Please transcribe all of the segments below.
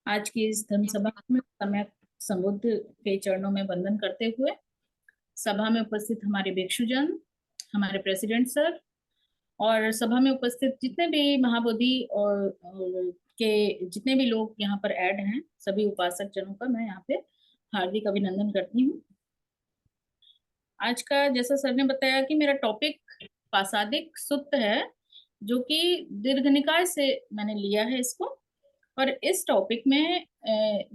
आज की इस धर्म सभा में सम्यक संबुद्ध के चरणों में वंदन करते हुए सभा में उपस्थित हमारे भिक्षुजन, हमारे प्रेसिडेंट सर और सभा में उपस्थित जितने भी महाबोधि और के जितने भी लोग यहाँ पर ऐड हैं, सभी उपासक जनों का मैं यहाँ पे हार्दिक अभिनंदन करती हूँ। आज का जैसा सर ने बताया कि मेरा टॉपिक पासादिक सुत्त है, जो कि दीर्घनिकाय से मैंने लिया है इसको। और इस टॉपिक में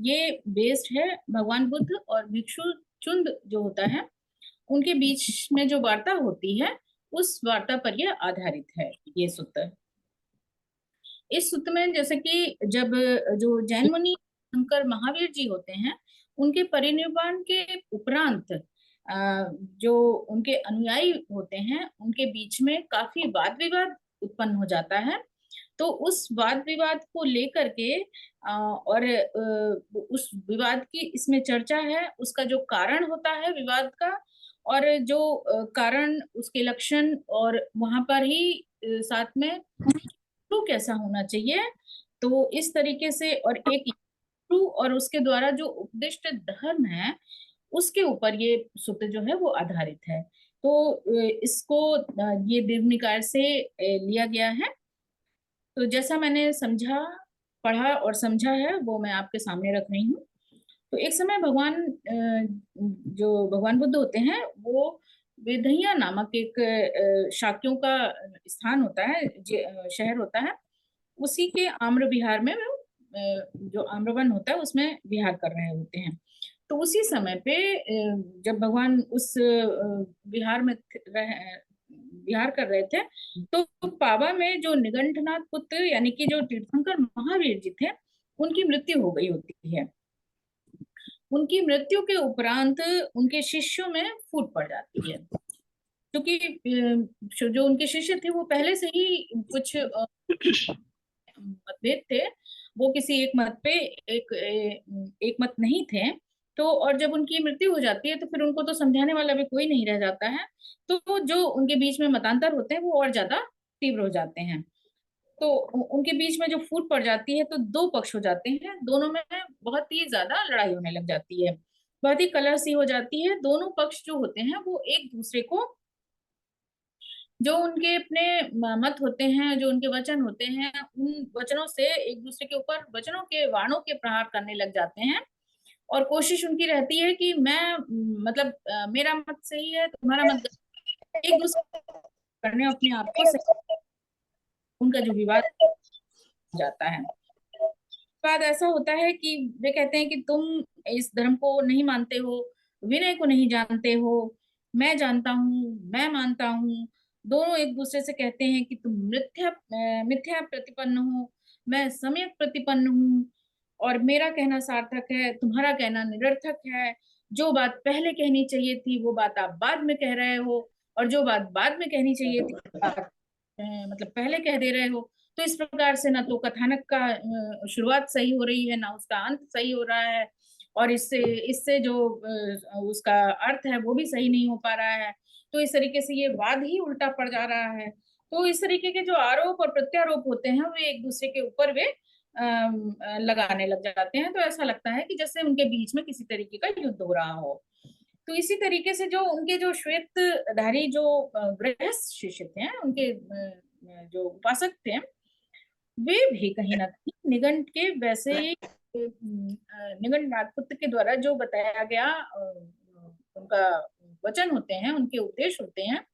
ये बेस्ड है भगवान बुद्ध और भिक्षु चुंद जो होता है उनके बीच में जो वार्ता होती है उस वार्ता पर यह आधारित है ये सूत्र। इस सूत्र में जैसे कि जब जो जैन मुनि शंकर महावीर जी होते हैं उनके परिनिर्वाण के उपरांत जो उनके अनुयायी होते हैं उनके बीच में काफी वाद विवाद उत्पन्न हो जाता है। तो उस वाद विवाद को लेकर के और उस विवाद की इसमें चर्चा है, उसका जो कारण होता है विवाद का और जो कारण उसके लक्षण और वहां पर ही साथ में ट्रू कैसा होना चाहिए। तो इस तरीके से और एक ट्रू और उसके द्वारा जो उपदिष्ट धर्म है उसके ऊपर ये सूत्र जो है वो आधारित है। तो इसको ये दीर्घनिकाय से लिया गया है। तो जैसा मैंने समझा, पढ़ा और समझा है वो मैं आपके सामने रख रही हूँ। तो एक समय जो भगवान बुद्ध होते हैं वो वेदहिया नामक एक शाक्यों का स्थान होता है, शहर होता है, उसी के आम्र विहार में वो जो आम्रवन होता है उसमें विहार कर रहे होते हैं। तो उसी समय पे जब भगवान उस विहार में विहार कर रहे थे तो पावा में जो निगंठनाथ पुत्र यानी कि जो तीर्थंकर महावीर जी थे उनकी मृत्यु हो गई होती है। उनकी मृत्यु के उपरांत उनके शिष्यों में फूट पड़ जाती है, क्योंकि जो उनके शिष्य थे वो पहले से ही कुछ मतभेद थे, वो किसी एक मत पे एक मत नहीं थे। तो और जब उनकी मृत्यु हो जाती है तो फिर उनको तो समझाने वाला भी कोई नहीं रह जाता है, तो जो उनके बीच में मतांतर होते हैं वो और ज्यादा तीव्र हो जाते हैं। तो उनके बीच में जो फूट पड़ जाती है तो दो पक्ष हो जाते हैं, दोनों में बहुत ही ज्यादा लड़ाई होने लग जाती है, बहुत ही कलह सी हो जाती है। दोनों पक्ष जो होते हैं वो एक दूसरे को, जो उनके अपने मत होते हैं, जो उनके वचन होते हैं, उन वचनों से एक दूसरे के ऊपर वचनों के वाणों के प्रहार करने लग जाते हैं। और कोशिश उनकी रहती है कि मैं मतलब मेरा मत सही है, तुम्हारा मत गलत है। एक दूसरे करने अपने आप को सही, उनका जो विवाद हो जाता है। बाद ऐसा होता है कि वे कहते हैं कि तुम इस धर्म को नहीं मानते हो, विनय को नहीं जानते हो, मैं जानता हूँ, मैं मानता हूँ। दोनों एक दूसरे से कहते हैं कि तुम मिथ्या प्रतिपन्न हो, मैं सम्यक प्रतिपन्न हूँ, और मेरा कहना सार्थक है, तुम्हारा कहना निरर्थक है। जो बात पहले कहनी चाहिए थी वो बात आप बाद में कह रहे हो, और जो बात बाद में कहनी चाहिए थी वो बात मतलब पहले कह दे रहे हो। तो इस प्रकार से ना तो कथानक का शुरुआत सही हो रही है, ना उसका अंत सही हो रहा है, और इससे इससे जो उसका अर्थ है वो भी सही नहीं हो पा रहा है। तो इस तरीके से ये वाद ही उल्टा पड़ जा रहा है। तो इस तरीके के जो आरोप और प्रत्यारोप होते हैं वे एक दूसरे के ऊपर वे लगाने लग जाते हैं। तो ऐसा लगता है कि जैसे उनके बीच में किसी तरीके का युद्ध हो रहा हो। तो इसी तरीके से जो उनके जो श्वेत धारी जो गृहस्थ शिष्य थे, उनके जो उपासक थे, वे भी कहीं ना कहीं निगंठ के वैसे ही निगंठ नागपुत्र के द्वारा जो बताया गया उनका वचन होते हैं, उनके उपदेश होते हैं,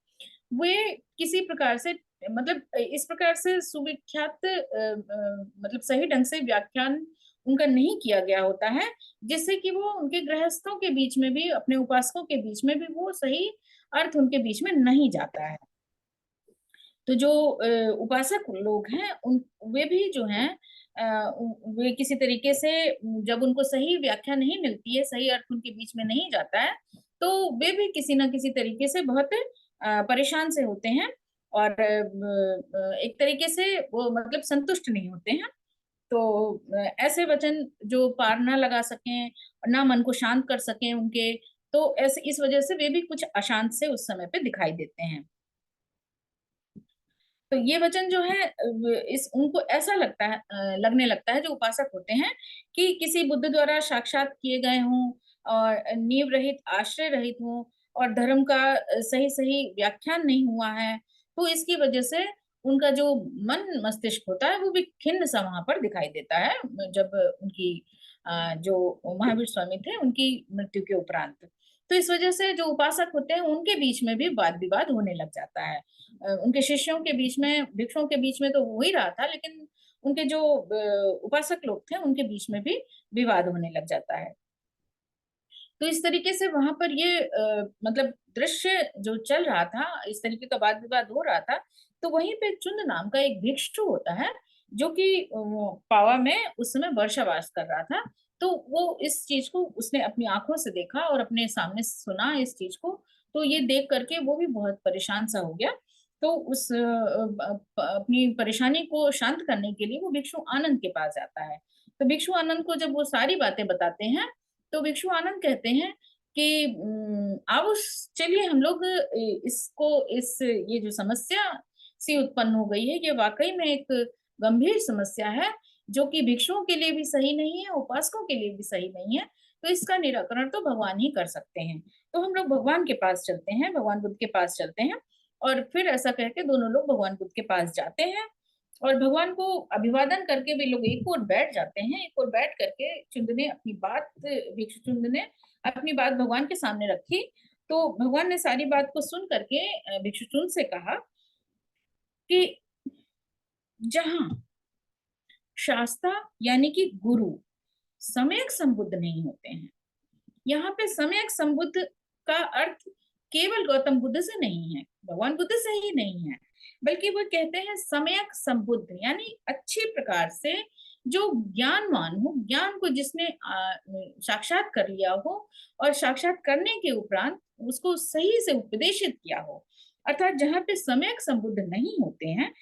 वे किसी प्रकार से मतलब इस प्रकार से सुविख्यात मतलब सही ढंग से व्याख्यान उनका नहीं किया गया होता है, जिससे कि वो उनके गृहस्थों के बीच में भी, अपने उपासकों के बीच में भी वो सही अर्थ उनके बीच में नहीं जाता है। तो जो उपासक लोग हैं उन वे भी जो हैं वे किसी तरीके से जब उनको सही व्याख्या नहीं मिलती है, सही अर्थ उनके बीच में नहीं जाता है, तो वे भी किसी ना किसी तरीके से बहुत परेशान से होते हैं, और एक तरीके से वो मतलब संतुष्ट नहीं होते हैं। तो ऐसे वचन जो पार ना लगा सकें, ना मन को शांत कर सकें उनके, तो ऐसे इस वजह से वे भी कुछ अशांत से उस समय पे दिखाई देते हैं। तो ये वचन जो है इस उनको ऐसा लगता है, लगने लगता है जो उपासक होते हैं कि किसी बुद्ध द्वारा साक्षात किए गए हों और नींव रहित, आश्रय रहित हों और धर्म का सही सही व्याख्यान नहीं हुआ है। तो इसकी वजह से उनका जो मन मस्तिष्क होता है वो भी खिन्न सा वहां पर दिखाई देता है, जब उनकी जो महावीर स्वामी थे उनकी मृत्यु के उपरांत। तो इस वजह से जो उपासक होते हैं उनके बीच में भी वाद विवाद होने लग जाता है। उनके शिष्यों के बीच में, भिक्षुओं के बीच में तो हो ही रहा था, लेकिन उनके जो उपासक लोग थे उनके बीच में भी विवाद होने लग जाता है। तो इस तरीके से वहां पर ये मतलब दृश्य जो चल रहा था, इस तरीके का वाद विवाद हो रहा था। तो वहीं पे चुंद नाम का एक भिक्षु होता है जो कि पावा में उस समय वर्षावास कर रहा था। तो वो इस चीज को उसने अपनी आंखों से देखा और अपने सामने सुना इस चीज को। तो ये देख करके वो भी बहुत परेशान सा हो गया। तो उस अपनी परेशानी को शांत करने के लिए वो भिक्षु आनंद के पास जाता है। तो भिक्षु आनंद को जब वो सारी बातें बताते हैं तो भिक्षु आनंद कहते हैं कि आओ चलिए हम लोग इसको इस ये जो समस्या सी उत्पन्न हो गई है ये वाकई में एक गंभीर समस्या है जो कि भिक्षुओं के लिए भी सही नहीं है, उपासकों के लिए भी सही नहीं है। तो इसका निराकरण तो भगवान ही कर सकते हैं। तो हम लोग भगवान के पास चलते हैं, भगवान बुद्ध के पास चलते हैं। और फिर ऐसा कह के दोनों लोग भगवान बुद्ध के पास जाते हैं और भगवान को अभिवादन करके वे लोग एक और बैठ जाते हैं। एक और बैठ करके चुंद ने अपनी बात, भिक्षु चुंद ने अपनी बात भगवान के सामने रखी। तो भगवान ने सारी बात को सुन करके भिक्षु चुंद से कहा कि जहां शास्त्रा यानी कि गुरु सम्यक संबुद्ध नहीं होते हैं, यहाँ पे सम्यक संबुद्ध का अर्थ केवल गौतम बुद्ध से नहीं है, भगवान बुद्ध से ही नहीं है, बल्कि वो कहते हैं सम्यक संबुद्ध यानी अच्छी प्रकार से जो ज्ञानवान हो, ज्ञान को जिसने साक्षात कर लिया हो और साक्षात करने के उपरांत उसको सही से उपदेशित किया हो। अर्थात जहाँ पे सम्यक संबुद्ध नहीं होते हैं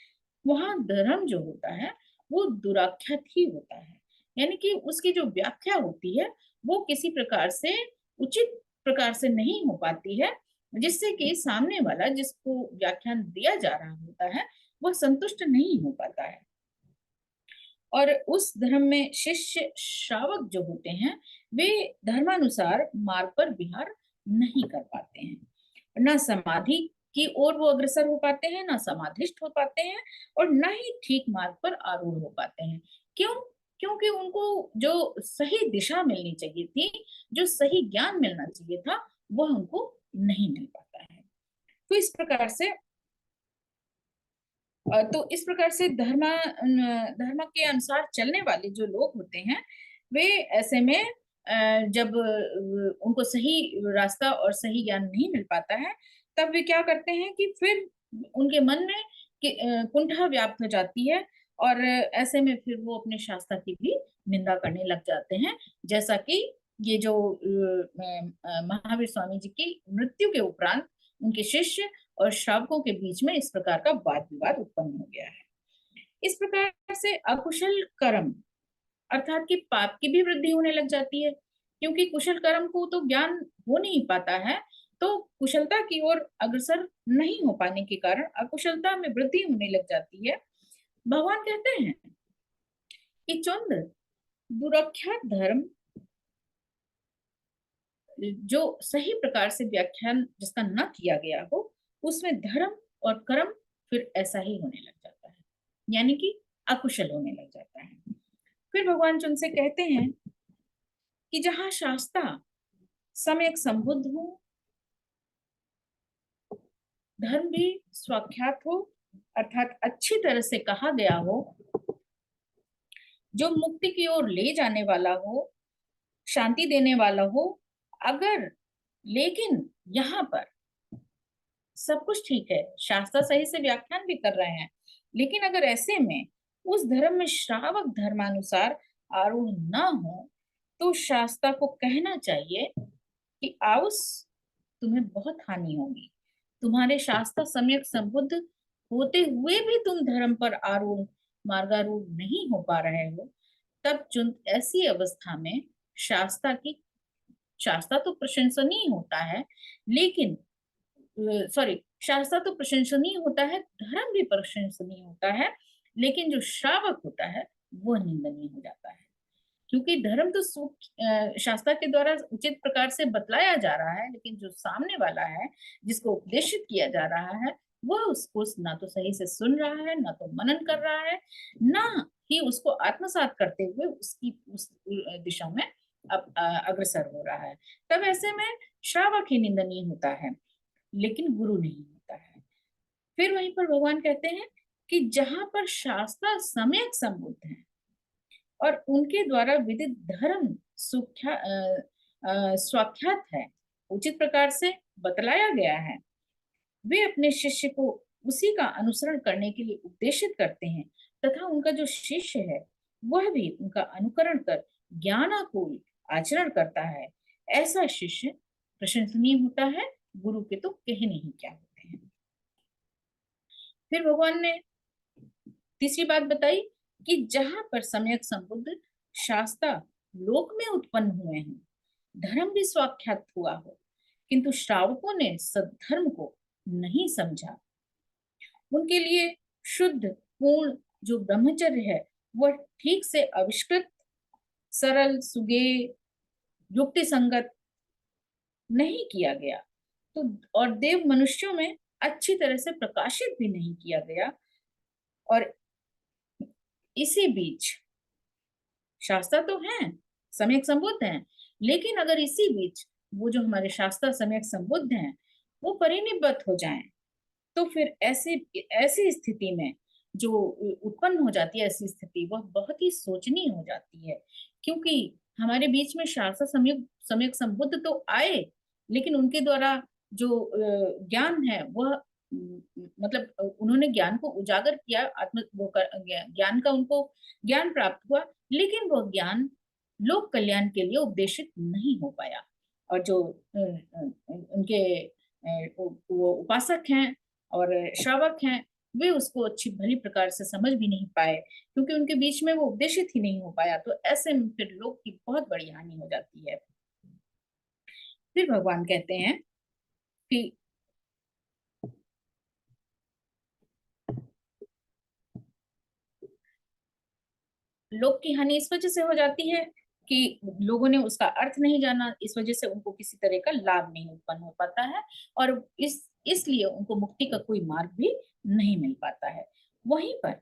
वहां धर्म जो होता है वो दुराख्यात ही होता है। यानी कि उसकी जो व्याख्या होती है वो किसी प्रकार से उचित प्रकार से नहीं हो पाती है, जिससे कि सामने वाला जिसको व्याख्यान दिया जा रहा होता है वह संतुष्ट नहीं हो पाता है। और उस धर्म में शिष्य श्रावक जो होते हैं वे धर्मानुसार मार्ग पर विहार नहीं कर पाते हैं। न समाधि की ओर वो अग्रसर हो पाते हैं, न समाधिष्ठ हो पाते हैं और न ही ठीक मार्ग पर आरूढ़ हो पाते हैं। क्यों? क्योंकि उनको जो सही दिशा मिलनी चाहिए थी, जो सही ज्ञान मिलना चाहिए था, वह उनको नहीं मिल पाता है। तो इस प्रकार से धर्म के अनुसार चलने वाले जो लोग होते हैं वे ऐसे में जब उनको सही रास्ता और सही ज्ञान नहीं मिल पाता है तब वे क्या करते हैं कि फिर उनके मन में कुंठा व्याप्त हो जाती है और ऐसे में फिर वो अपने शास्त्र की भी निंदा करने लग जाते हैं। जैसा कि ये जो महावीर स्वामी जी की मृत्यु के उपरांत उनके शिष्य और श्रावकों के बीच में इस प्रकार का वाद विवाद उत्पन्न हो गया है। इस प्रकार से अकुशल कर्म अर्थात कि पाप की भी वृद्धि होने लग जाती है, क्योंकि कुशल कर्म को तो ज्ञान हो नहीं पाता है। तो कुशलता की ओर अग्रसर नहीं हो पाने के कारण अकुशलता में वृद्धि होने लग जाती है। भगवान कहते हैं कि चंद्र दुराख्यात धर्म जो सही प्रकार से व्याख्यान जिसका न किया गया हो उसमें धर्म और कर्म फिर ऐसा ही होने लग जाता है, यानी कि अकुशल होने लग जाता है। फिर भगवान जी उनसे कहते हैं कि जहां शास्त्रा सम्यक संबुद्ध हो, धर्म भी स्वाख्यात हो अर्थात अच्छी तरह से कहा गया हो, जो मुक्ति की ओर ले जाने वाला हो, शांति देने वाला हो, अगर लेकिन यहाँ पर सब कुछ ठीक है, शास्त्र सही से व्याख्यान भी कर रहे हैं, लेकिन अगर ऐसे में उस धर्म में श्रावक धर्मानुसार आरूढ़ न हो तो शास्त्र को कहना चाहिए कि आओस तुम्हें बहुत हानि होगी। तुम्हारे शास्त्र सम्यक संबुद्ध होते हुए भी तुम धर्म पर आरूढ़ मार्गारूढ़ नहीं हो पा रहे हो, तब चुन ऐसी अवस्था में शास्त्र तो प्रशंसनीय होता है, लेकिन सॉरी, शास्त्र तो प्रशंसनीय होता है, धर्म भी प्रशंसनीय होता है, लेकिन जो श्रावक होता है वो निंदनीय हो जाता है। क्योंकि धर्म तो शास्त्र के द्वारा उचित प्रकार से बतलाया जा रहा है, लेकिन जो सामने वाला है, जिसको उपदेशित किया जा रहा है, वह उसको ना तो सही से सुन रहा है, ना तो मनन कर रहा है, ना ही उसको आत्मसात करते हुए उसकी उस दिशा में अग्रसर हो रहा है। तब ऐसे में श्रावक ही निंदनीय होता है, लेकिन गुरु नहीं होता है। फिर वहीं पर भगवान कहते हैं कि जहां पर शास्त्र सम्यक संबुद्ध है और उनके द्वारा विदित धर्म स्वाख्यात है, उचित प्रकार से बतलाया गया है, वे अपने शिष्य को उसी का अनुसरण करने के लिए उपदेशित करते हैं, तथा उनका जो शिष्य है वह भी उनका अनुकरण कर ज्ञानाकुल आचरण करता है। ऐसा शिष्य प्रशंसनीय होता है, गुरु के तो कहे नहीं क्या होते हैं। फिर भगवान ने तीसरी बात बताई कि जहां पर सम्यक संबुद्ध शास्त्र लोक में उत्पन्न हुए हैं, धर्म भी स्वाख्यात हुआ हो, किंतु श्रावकों ने सद्धर्म को नहीं समझा, उनके लिए शुद्ध पूर्ण जो ब्रह्मचर्य है वह ठीक से आविष्कृत, सरल, सुगेय, युक्ति संगत नहीं किया गया, तो और देव मनुष्यों में अच्छी तरह से प्रकाशित भी नहीं किया गया। और इसी बीच शास्त्र तो हैं, सम्यक संबुद्ध हैं, लेकिन अगर इसी बीच वो जो हमारे शास्त्र सम्यक संबुद्ध हैं वो परिनिब्बत हो जाएं, तो फिर ऐसे ऐसी स्थिति में जो उत्पन्न हो जाती है, ऐसी स्थिति वह बहुत ही सोचनीय हो जाती है। क्योंकि हमारे बीच में शास्त्र सम्यक सम्यक संबुद्ध तो आए, लेकिन उनके द्वारा जो ज्ञान है वह मतलब उन्होंने ज्ञान को उजागर किया, आत्म वो ज्ञान का उनको ज्ञान प्राप्त हुआ, लेकिन वह ज्ञान लोक कल्याण के लिए उपदेशित नहीं हो पाया। और जो उनके वो उपासक हैं और श्रावक हैं, वे उसको अच्छी भली प्रकार से समझ भी नहीं पाए, क्योंकि उनके बीच में वो उपदेशित ही नहीं हो पाया। तो ऐसे में फिर लोक की बहुत बड़ी हानि हो जाती है। फिर भगवान कहते हैं कि लोक की हानि इस वजह से हो जाती है कि लोगों ने उसका अर्थ नहीं जाना, इस वजह से उनको किसी तरह का लाभ नहीं उत्पन्न हो पाता है, और इसलिए उनको मुक्ति का कोई मार्ग भी नहीं मिल पाता है। वहीं पर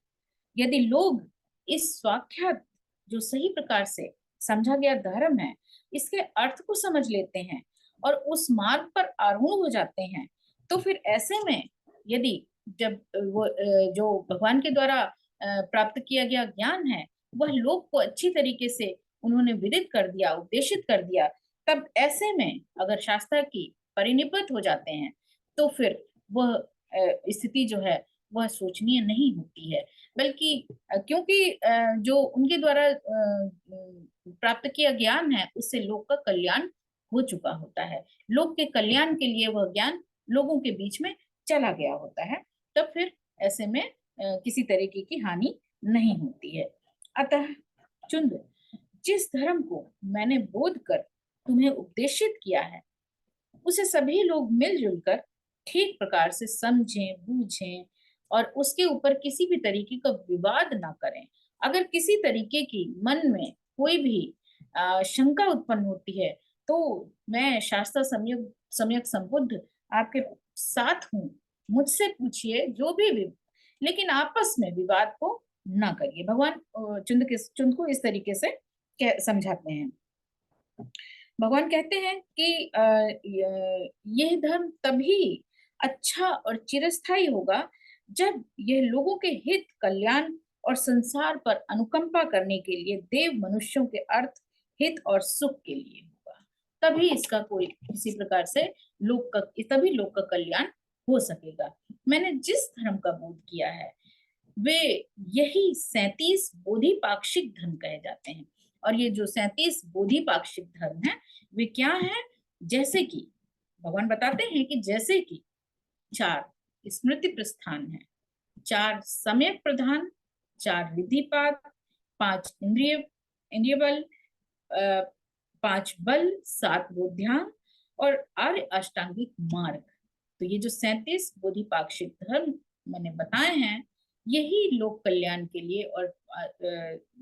यदि लोग इस स्वाख्यात जो सही प्रकार से समझा गया धर्म है, इसके अर्थ को समझ लेते हैं और उस मार्ग पर आरूढ़ हो जाते हैं, तो फिर ऐसे में यदि जब वो जो भगवान के द्वारा प्राप्त किया गया ज्ञान है वह लोग को अच्छी तरीके से उन्होंने विदित कर दिया, उपदेशित कर दिया, तब ऐसे में अगर शास्त्र की परिनिब्बत हो जाते हैं, तो फिर वह स्थिति जो है वह सोचनीय नहीं होती है। बल्कि क्योंकि जो उनके द्वारा प्राप्त किया ज्ञान है उससे लोग का कल्याण हो चुका होता है, लोग के कल्याण के लिए वह ज्ञान लोगों के बीच में चला गया होता है, तब फिर ऐसे में किसी तरीके की हानि नहीं होती है। अतः चुंद, जिस धर्म को मैंने बोध कर तुम्हें उपदेशित किया है उसे सभी लोग मिलजुल कर ठीक प्रकार से समझें, बूझें और उसके ऊपर किसी भी तरीके का विवाद ना करें। अगर किसी तरीके की मन में कोई भी शंका उत्पन्न होती है, तो मैं शास्त्र सम्यक संबुद्ध आपके साथ हूँ, मुझसे पूछिए जो भी लेकिन आपस में विवाद को ना करिए। भगवान चुंद को इस तरीके से समझाते हैं। भगवान कहते हैं कि यह धर्म तभी अच्छा और चिरस्थायी होगा जब यह लोगों के हित, कल्याण और संसार पर अनुकंपा करने के लिए देव मनुष्यों के अर्थ, हित और सुख के लिए होगा। तभी इसका कोई किसी प्रकार से तभी लोक का कल्याण हो सकेगा। मैंने जिस धर्म का बोध किया है वे यही 37 बोधिपाक्षिक धर्म कहे जाते हैं। और ये जो 37 बोधिपाक्षिक धर्म है वे क्या है? जैसे कि भगवान बताते हैं कि जैसे कि 4 स्मृति प्रस्थान है, 4 सम्यक प्रधान, 4 विधिपात, 5 इंद्रिय बल, 5 बल, 7 बोध्यान और आर्य अष्टांगिक मार्ग। तो ये जो 37 बोधिपाक्षिक धर्म मैंने बताए हैं, यही लोक कल्याण के लिए और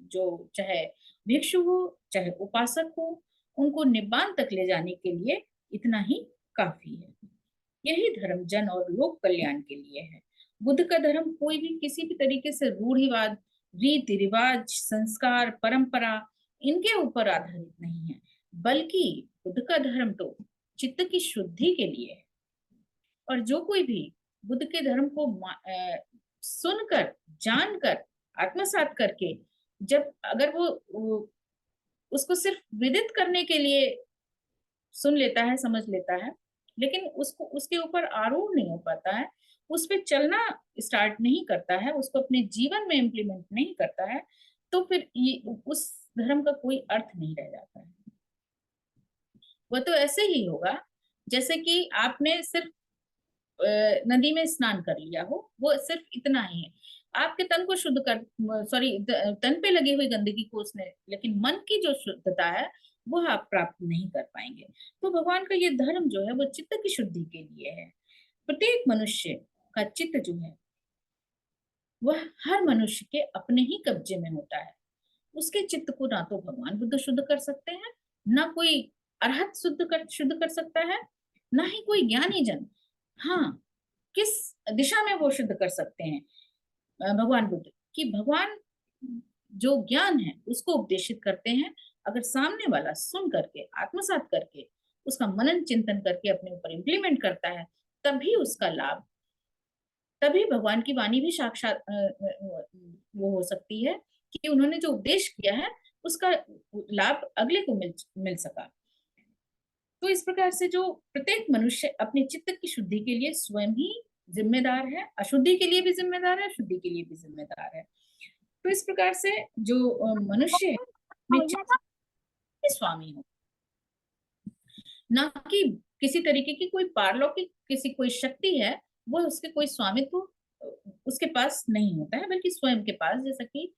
जो चाहे भिक्षु हो चाहे उपासक हो, उनको निब्बान तक ले जाने के लिए इतना ही काफी है। यही धर्म जन और लोक कल्याण के लिए है। बुद्ध का धर्म कोई भी किसी भी तरीके से रूढ़िवाद, रीति रिवाज, संस्कार, परंपरा इनके ऊपर आधारित नहीं है, बल्कि बुद्ध का धर्म तो चित्त की शुद्धि के लिए है। और जो कोई भी बुद्ध के धर्म को सुनकर, जानकर, आत्मसात करके, जब अगर वो उसको सिर्फ विदित करने के लिए सुन लेता है, समझ लेता है, लेकिन उसको उसके ऊपर आरूढ़ नहीं हो पाता है, उस पे चलना स्टार्ट नहीं करता है, उसको अपने जीवन में इम्प्लीमेंट नहीं करता है, तो फिर उस धर्म का कोई अर्थ नहीं रह जाता है। वो तो ऐसे ही होगा जैसे कि आपने सिर्फ नदी में स्नान कर लिया हो, वो सिर्फ इतना ही है। आपके तन को शुद्ध कर, सॉरी, तन पे लगी हुई गंदगी को उसने, लेकिन मन की जो शुद्धता है वो आप प्राप्त नहीं कर पाएंगे। तो भगवान का ये धर्म जो है वो चित्त की शुद्धि के लिए है। प्रत्येक मनुष्य का चित्त जो है वह हर मनुष्य के अपने ही कब्जे में होता है। उसके चित्त को ना तो भगवान बुद्ध शुद्ध कर सकते हैं, ना कोई अरहत शुद्ध कर सकता है, ना ही कोई ज्ञानी जन। हाँ, किस दिशा में वो शुद्ध कर सकते हैं भगवान बुद्ध, कि भगवान जो ज्ञान है उसको उपदेशित करते हैं। अगर सामने वाला सुन करके, आत्मसात करके, उसका मनन चिंतन करके अपने ऊपर इम्प्लीमेंट करता है, तभी उसका लाभ, तभी भगवान की वाणी भी साक्षात वो हो सकती है कि उन्होंने जो उपदेश किया है उसका लाभ अगले को मिल सका। तो इस प्रकार से जो प्रत्येक मनुष्य अपने चित्त की शुद्धि के लिए स्वयं ही जिम्मेदार है, अशुद्धि के लिए भी जिम्मेदार है, शुद्धि के लिए भी जिम्मेदार है। तो इस प्रकार से जो मनुष्य है अपने चित्त के स्वामी हो, ना कि किसी तरीके की कोई पारलौकिक किसी कोई शक्ति है वो उसके कोई स्वामित्व उसके पास नहीं होता है, बल्कि स्वयं के पास। जैसा कि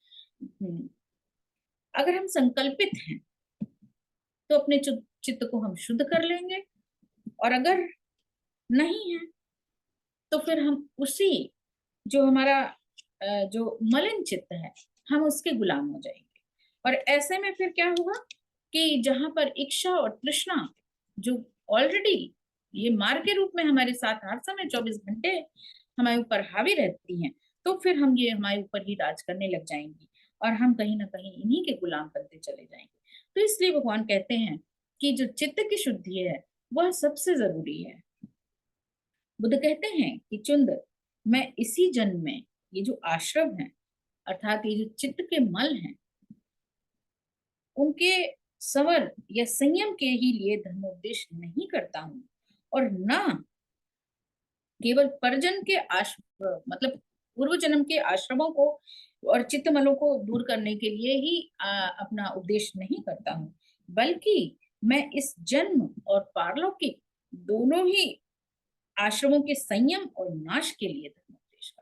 अगर हम संकल्पित हैं तो अपने चित्त को हम शुद्ध कर लेंगे, और अगर नहीं है तो फिर हम उसी जो हमारा जो मलिन चित्त है हम उसके गुलाम हो जाएंगे। और ऐसे में फिर क्या होगा कि जहां पर इच्छा और तृष्णा जो ऑलरेडी ये मार के रूप में हमारे साथ हर समय 24 घंटे हमारे ऊपर हावी रहती हैं, तो फिर हम ये हमारे ऊपर ही राज करने लग जाएंगी और हम कहीं ना कहीं इन्हीं के गुलाम बनते चले जाएंगे। तो इसलिए भगवान कहते हैं कि जो चित्त की शुद्धि है वह सबसे जरूरी है। बुद्ध कहते हैं कि चुंद, मैं इसी जन्म में ये जो आश्रम है, अर्थात ये जो चित्त के मल हैं, उनके संवर या संयम के ही लिए धर्मोपदेश नहीं करता हूं, और ना केवल परजन के मतलब पूर्व जन्म के आश्रमों को और चित्तमलों को दूर करने के लिए ही अपना उपदेश नहीं करता हूं, बल्कि मैं इस जन्म और पारलौकिक दोनों ही आश्रमों के संयम और नाश के लिए धर्मोपदेश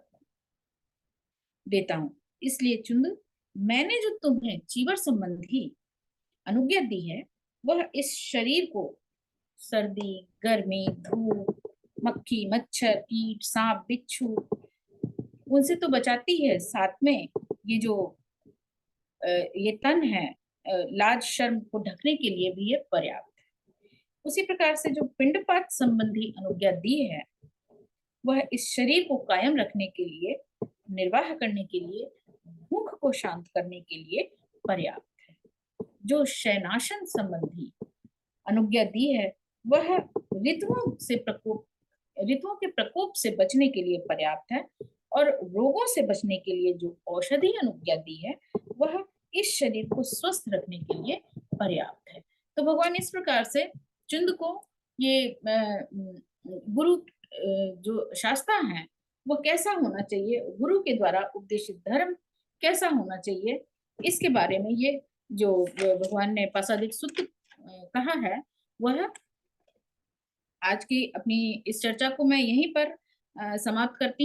देता हूं। इसलिए चुंद, मैंने जो तुम्हें चीवर संबंधी अनुज्ञा दी है वह इस शरीर को सर्दी, गर्मी, धूप, मक्खी, मच्छर, कीट, सांप, बिच्छू उनसे तो बचाती है, साथ में ये जो ये तन है लाज शर्म को ढकने के लिए भी ये पर्याप्त है। उसी प्रकार से जो पिंडपात संबंधी अनुज्ञा दी है वह इस शरीर को कायम रखने के लिए, निर्वाह करने के लिए, भूख को शांत करने के लिए पर्याप्त है। जो शयनाशन संबंधी अनुज्ञा दी है वह ऋतुओं के प्रकोप से बचने के लिए पर्याप्त है, और रोगों से बचने के लिए जो औषधि अनुज्ञा दी है वह इस शरीर को स्वस्थ रखने के लिए पर्याप्त है। तो भगवान इस प्रकार से चुंद को ये गुरु जो शास्त्र है वो कैसा होना चाहिए, गुरु के द्वारा उपदेशित धर्म कैसा होना चाहिए, इसके बारे में ये जो भगवान ने पासादिक सूत्र कहा है, वह आज की अपनी इस चर्चा को मैं यहीं पर समाप्त करती हूँ।